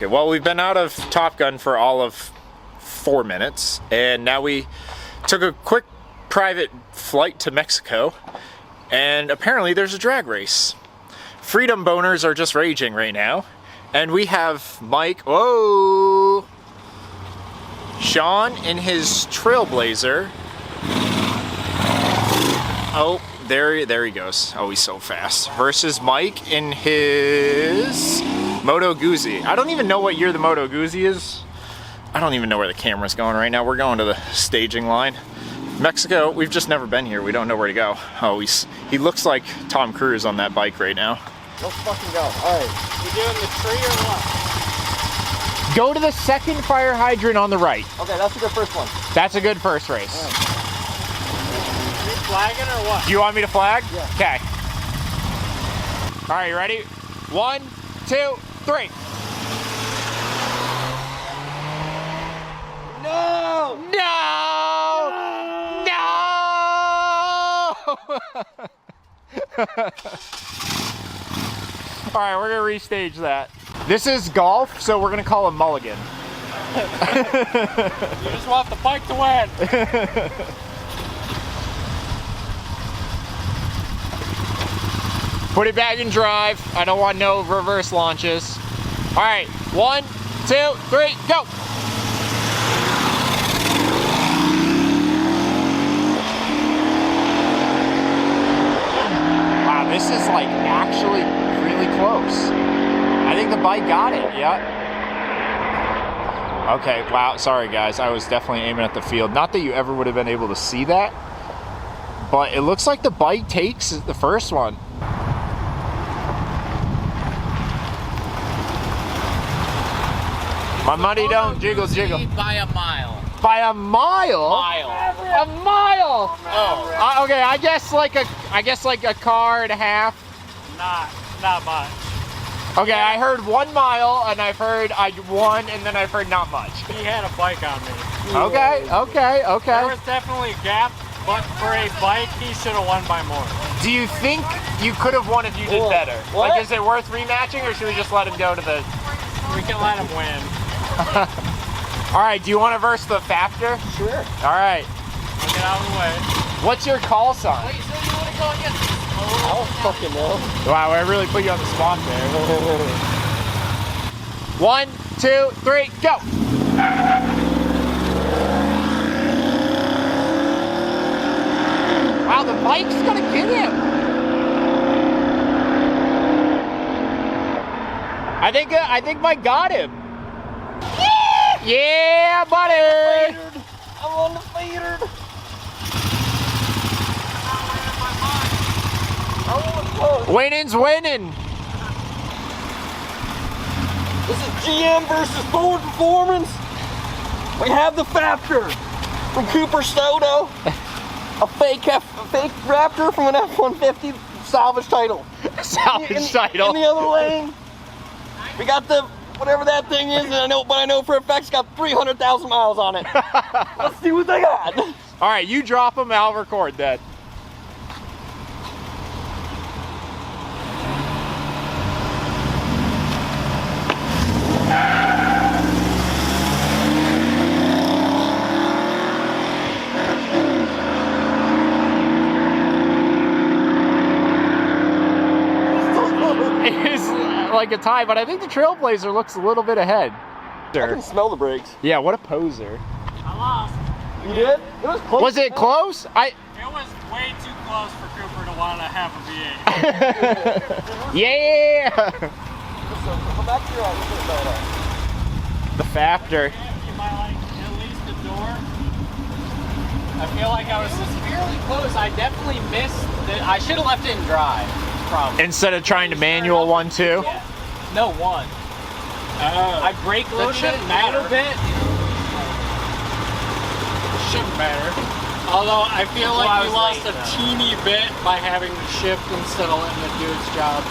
Okay, well, we've been out of Top Gun for all of 4 minutes, and now we took a quick private flight to Mexico, and apparently there's a drag race. Freedom boners are just raging right now, and we have Mike, whoa, Sean in his Trailblazer. Oh, there he goes. Oh, he's so fast. Versus Mike in his Moto Guzzi. I don't even know what year the Moto Guzzi is. I don't even know where the camera's going right now. We're going to the staging line. Mexico, we've just never been here. We don't know where to go. Oh, he looks like Tom Cruise on that bike right now. Let's fucking go. All right. You doing the tree or what? Go to the second fire hydrant on the right. Okay, that's a good first one. That's a good first race. Are you flagging or what? Do you want me to flag? Yeah. Okay. All right, you ready? 1, 2, 3. No! No! No! All right, we're gonna restage that. This is golf, so we're gonna call him Mulligan. You just want the bike to win. Put it back in drive. I don't want no reverse launches. All right, 1, 2, 3, go! Wow, this is like actually really close. I think the bike got it, yeah. Okay, wow, sorry guys. I was definitely aiming at the field. Not that you ever would have been able to see that, but it looks like the bike takes the first one. My money don't jiggle jiggle. By a mile. By a mile? A mile? Oh. Okay, I guess like a car and a half. Not much. Okay, I heard 1 mile, and I've heard I won, and then I've heard not much. He had a bike on me. Okay. There was definitely a gap, but for a bike, he should have won by more. Do you think you could have won if you did better? What? Like, is it worth rematching, or should we just let him go to the... We can let him win. All right, do you want to verse the Factor? Sure. All right. Get out of the way. What's your call sign? Wait, so you want to go against this? I don't fucking know. Wow, I really put you on the spot there. 1, 2, 3, go! Wow, the bike's gonna get him. I think Mike got him. Yeah, buddy! I'm on the fader. Winning's winning. This is GM versus Ford Performance. We have the Factor from Cooper Stoto. A fake Raptor from an F-150 salvage title. Salvage title. In the other lane, we got the whatever that thing is, and I know for a fact it's got 300,000 miles on it. Let's see what they got. All right, you drop them, I'll record that. It is like a tie, but I think the Trailblazer looks a little bit ahead. I can smell the brakes. Yeah, what a poser. I lost. You did? It was close. Was it close? It was way too close for Cooper to want to have a V8. Yeah! Come back here. I'll look at that. The Factor. You might like at least the door. I feel like I was Fairly close. I definitely missed the... I should have left it in drive, probably. Instead of trying to manual one too? Yeah. No, one. I brake loaded it a little bit. shouldn't matter. Although I feel like we lost a teeny bit by having to shift instead of letting it do its job.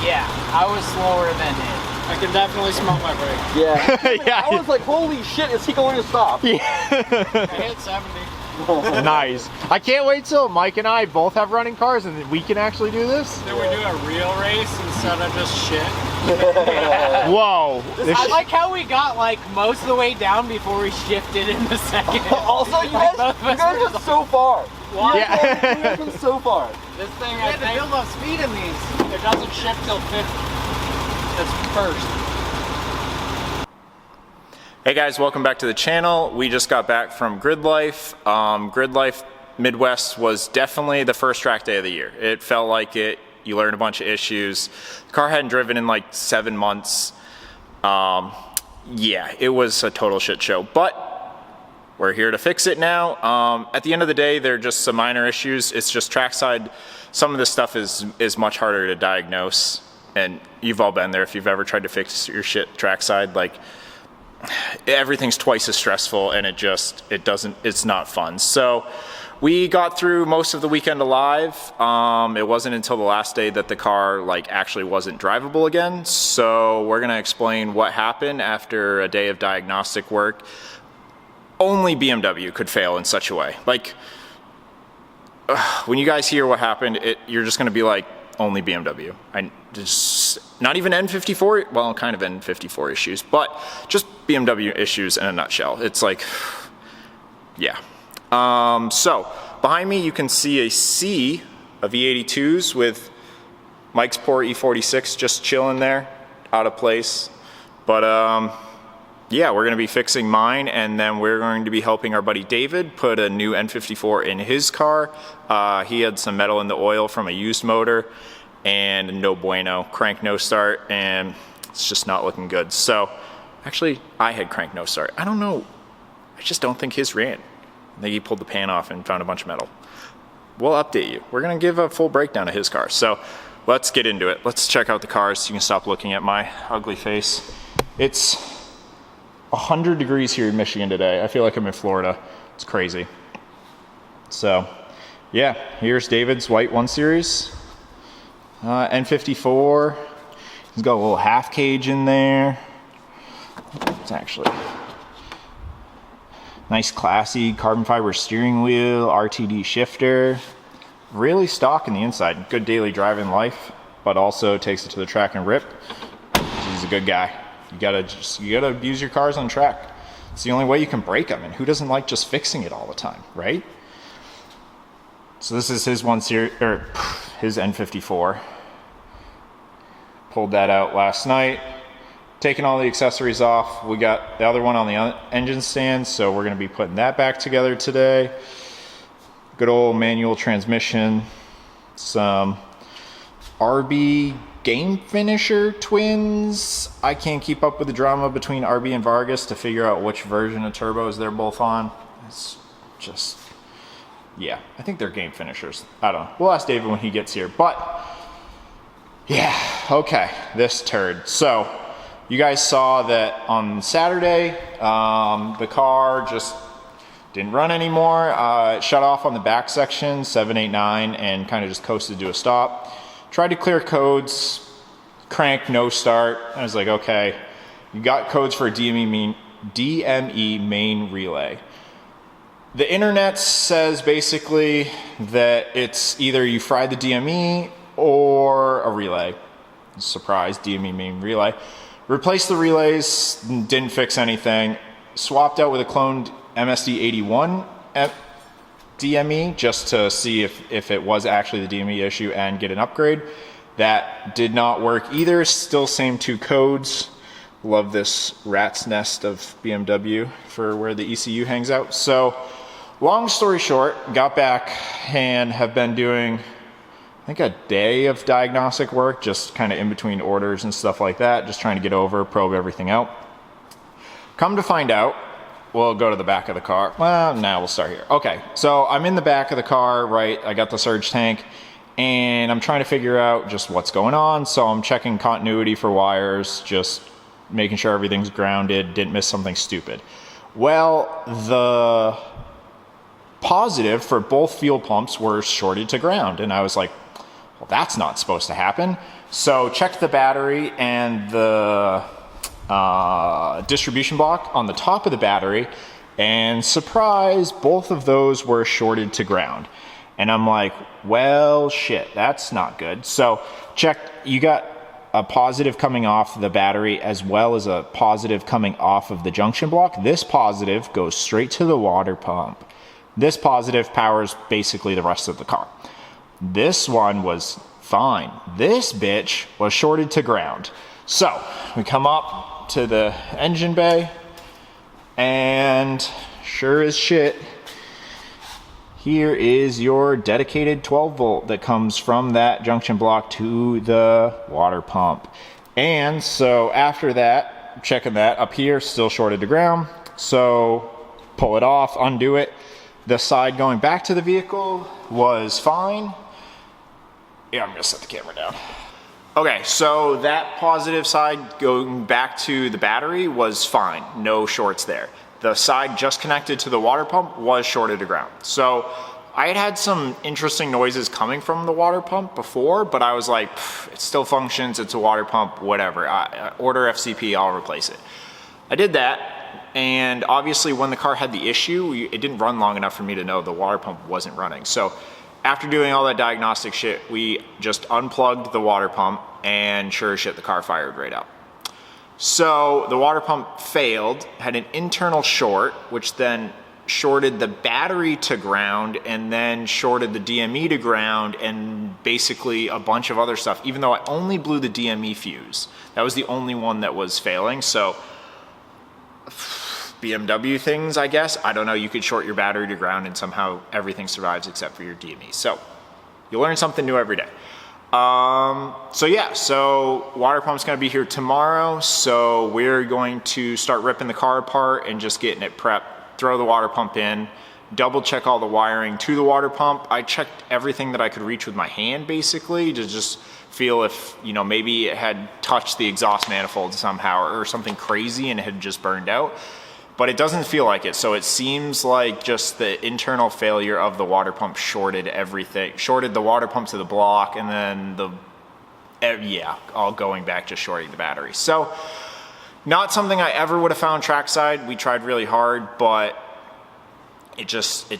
Yeah, I was slower than it. I can definitely smell my brake. Yeah. Yeah. I was like, holy shit, is he going to stop? Yeah. I hit 70. Nice. I can't wait till Mike and I both have running cars and we can actually do this. Then we do a real race instead of just shit. Whoa. I like how we got like most of the way down before we shifted in the second. Also, you guys went so far. Yeah. You guys went so far. This thing, We I had to think, build up speed in these. it doesn't shift till 50. It's first. Hey guys, welcome back to the channel. We just got back from Grid Life. Grid Life Midwest was definitely the first track day of the year. It felt like it. You learned a bunch of issues. The car hadn't driven in like 7 months. Yeah, it was a total shit show, but we're here to fix it now. At the end of the day, they're just some minor issues. It's just trackside. Some of this stuff is much harder to diagnose, and you've all been there if you've ever tried to fix your shit trackside. Like, everything's twice as stressful, and it's not fun. So we got through most of the weekend alive. It wasn't until the last day that the car like actually wasn't drivable again. So we're gonna explain what happened after a day of diagnostic work. Only BMW could fail in such a way. Like, when you guys hear what happened, you're just gonna be like, only BMW. Not even N54, well, kind of N54 issues, but just BMW issues in a nutshell. It's like, yeah. So behind me, you can see a sea of E82s with Mike's poor E46 just chilling there, out of place. But yeah, we're gonna be fixing mine, and then we're going to be helping our buddy David put a new N54 in his car. He had some metal in the oil from a used motor, and no bueno, crank no start, and it's just not looking good. So actually, I had crank no start. I don't know, I just don't think his ran. I think he pulled the pan off and found a bunch of metal. We'll update you. We're gonna give a full breakdown of his car. So let's get into it. Let's check out the cars. You can stop looking at my ugly face. It's 100 degrees here in Michigan today. I feel like I'm in Florida. It's crazy. So yeah, here's David's white 1 Series. N54. He's got a little half cage in there. It's actually nice, classy carbon fiber steering wheel, RTD shifter. Really stock in the inside. Good daily driving life, but also takes it to the track and rip. He's a good guy. You gotta abuse your cars on track. It's the only way you can break them, and who doesn't like just fixing it all the time, right? So this is his 1 Series, or his N54. Pulled that out last night. Taking all the accessories off. We got the other one on the engine stand, so we're gonna be putting that back together today. Good old manual transmission. Some RB game finisher twins. I can't keep up with the drama between RB and Vargas to figure out which version of turbos they're both on. It's just, yeah, I think they're game finishers. I don't know. We'll ask David when he gets here, but yeah, okay, this turd. So you guys saw that on Saturday, the car just didn't run anymore. It shut off on the back section, 789, and kind of just coasted to a stop. Tried to clear codes, crank, no start. I was like, okay, you got codes for a DME main relay. The internet says basically that it's either you fried the DME or a relay. Surprise, DME main relay. Replaced the relays, didn't fix anything. Swapped out with a cloned MSD81 DME just to see if it was actually the DME issue and get an upgrade. That did not work either. Still same 2 codes. Love this rat's nest of BMW for where the ECU hangs out. So long story short, got back and have been doing, I think, a day of diagnostic work, just kind of in between orders and stuff like that, just trying to get over, probe everything out. Come to find out, we'll go to the back of the car. Well, now we'll start here. Okay, so I'm in the back of the car, right? I got the surge tank, and I'm trying to figure out just what's going on. So I'm checking continuity for wires, just making sure everything's grounded, didn't miss something stupid. Well, the positive for both fuel pumps were shorted to ground, and I was like, well, that's not supposed to happen. So checked the battery, and the distribution block on the top of the battery And surprise, both of those were shorted to ground. And I'm like, well, shit, that's not good. So check, you got a positive coming off the battery as well as a positive coming off of the junction block. This positive goes straight to the water pump. This positive powers basically the rest of the car. This one was fine. This bitch was shorted to ground. So we come up to the engine bay, and sure as shit, here is your dedicated 12 volt that comes from that junction block to the water pump. And so after that, checking that up here, still shorted to ground. So pull it off, undo it. The side going back to the vehicle was fine. Yeah, I'm gonna set the camera down. Okay, so that positive side going back to the battery was fine, no shorts there. The side just connected to the water pump was shorted to ground. So I had some interesting noises coming from the water pump before, but I was like, it still functions, it's a water pump, whatever. I order FCP, I'll replace it. I did that, and obviously when the car had the issue, it didn't run long enough for me to know the water pump wasn't running. So after doing all that diagnostic shit, we just unplugged the water pump, and sure as shit, the car fired right up. So the water pump failed, had an internal short, which then shorted the battery to ground, and then shorted the DME to ground, and basically a bunch of other stuff, even though I only blew the DME fuse. That was the only one that was failing. So BMW things, I guess. I don't know, you could short your battery to ground and somehow everything survives except for your DME. So you learn something new every day. So yeah, so water pump's gonna be here tomorrow. So we're going to start ripping the car apart and just getting it prepped, throw the water pump in, double check all the wiring to the water pump. I checked everything that I could reach with my hand basically to just feel if, you know, maybe it had touched the exhaust manifold somehow or something crazy and it had just burned out. But it doesn't feel like it. So it seems like just the internal failure of the water pump shorted everything, shorted the water pump to the block, and then yeah, all going back just shorting the battery. So not something I ever would have found trackside. We tried really hard, but it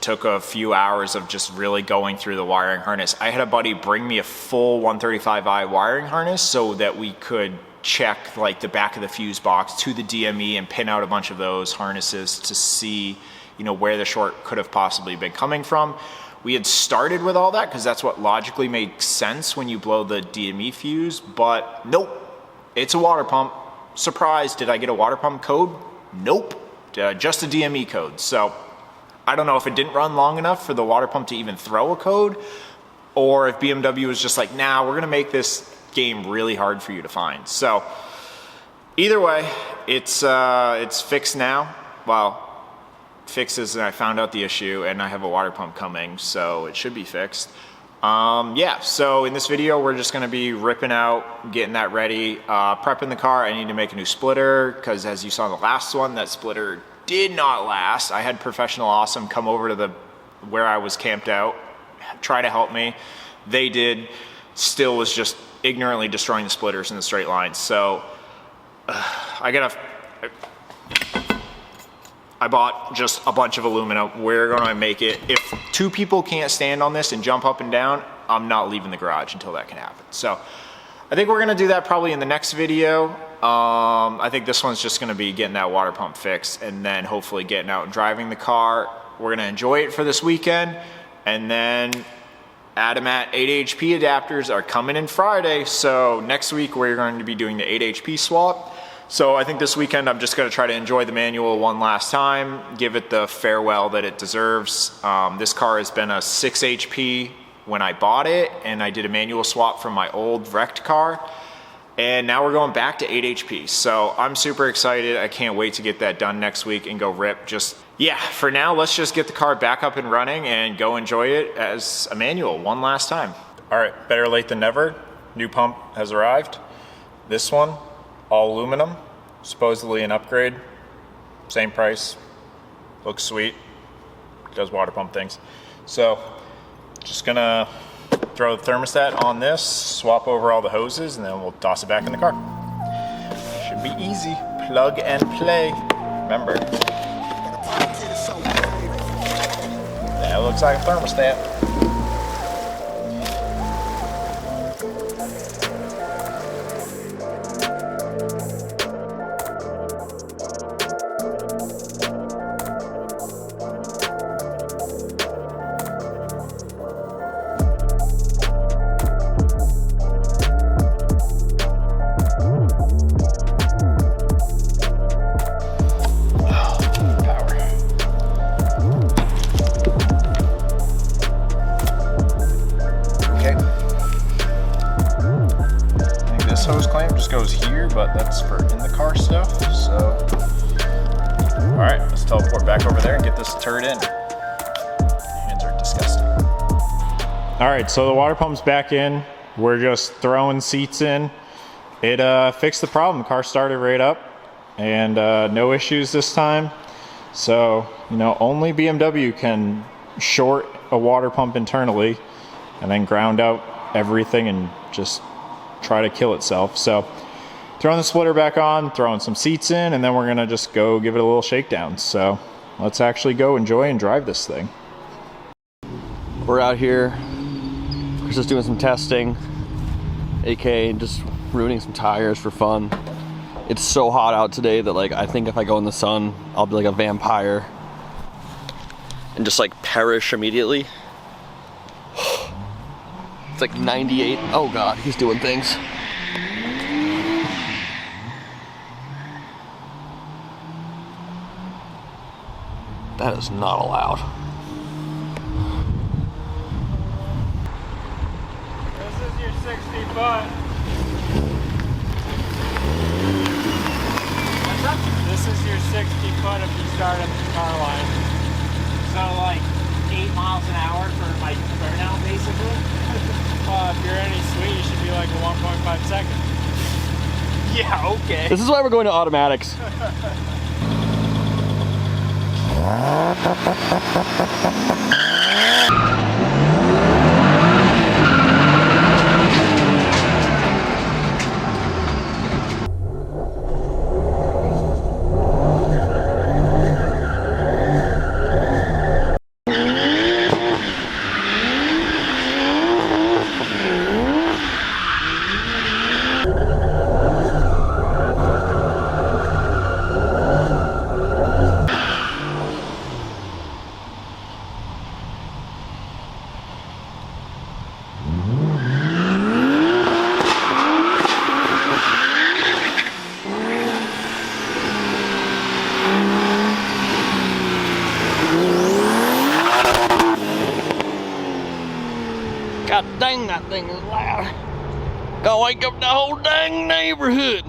took a few hours of just really going through the wiring harness. I had a buddy bring me a full 135i wiring harness so that we could check like the back of the fuse box to the DME and pin out a bunch of those harnesses to see, you know, where the short could have possibly been coming from. We had started with all that because that's what logically makes sense when you blow the DME fuse, but nope, it's a water pump. Surprise, did I get a water pump code? Nope, just a DME code. So I don't know if it didn't run long enough for the water pump to even throw a code, or if BMW was just like, nah, we're gonna make this game really hard for you to find. So either way, it's fixed now. Well, fixes, and I found out the issue and I have a water pump coming, so it should be fixed. Yeah, so in this video we're just gonna be ripping out, getting that ready, prepping the car. I need to make a new splitter because as you saw in the last one, that splitter did not last. I had Professional Awesome come over to where I was camped out, try to help me. They did, still was just ignorantly destroying the splitters in the straight lines. So I bought just a bunch of aluminum. We're gonna make it. If two people can't stand on this and jump up and down, I'm not leaving the garage until that can happen. So I think we're gonna do that probably in the next video. I think this one's just gonna be getting that water pump fixed and then hopefully getting out and driving the car. We're gonna enjoy it for this weekend, and then Adamat 8HP adapters are coming in Friday. So next week we're going to be doing the 8HP swap. So I think this weekend I'm just going to try to enjoy the manual one last time, give it the farewell that it deserves. This car has been a 6 HP when I bought it, and I did a manual swap from my old wrecked car. And now we're going back to 8 HP. So I'm super excited. I can't wait to get that done next week and go rip. Just, yeah, for now, let's just get the car back up and running and go enjoy it as a manual one last time. All right, better late than never. New pump has arrived. This one, all aluminum, supposedly an upgrade. Same price, looks sweet, does water pump things. So just gonna throw the thermostat on this, swap over all the hoses, and then we'll toss it back in the car. Should be easy, plug and play. Remember, Probably looks like a thermostat. Hose clamp just goes here, but that's for in the car stuff. So, all right, let's teleport back over there and get this turd in. Hands are disgusting. All right, so the water pump's back in. We're just throwing seats in. It fixed the problem. The car started right up, and no issues this time. So, you know, only BMW can short a water pump internally and then ground out everything and just try to kill itself. So throwing the splitter back on, throwing some seats in, and then we're gonna just go give it a little shakedown. So let's actually go enjoy and drive this thing. We're out here, we're just doing some testing, aka just ruining some tires for fun. It's so hot out today that like I think if I go in the sun, I'll be like a vampire and just like perish immediately. It's like 98. Oh God, he's doing things. That is not allowed. This is your 60 foot. What's up? This is your 60 foot if you start at the car line. So like 8 miles an hour for my burnout, basically. Well, if you're any sweet, you should be like a 1.5 second. Yeah, okay. This is why we're going to automatics. God dang, that thing is loud. Gonna wake up the whole dang neighborhood.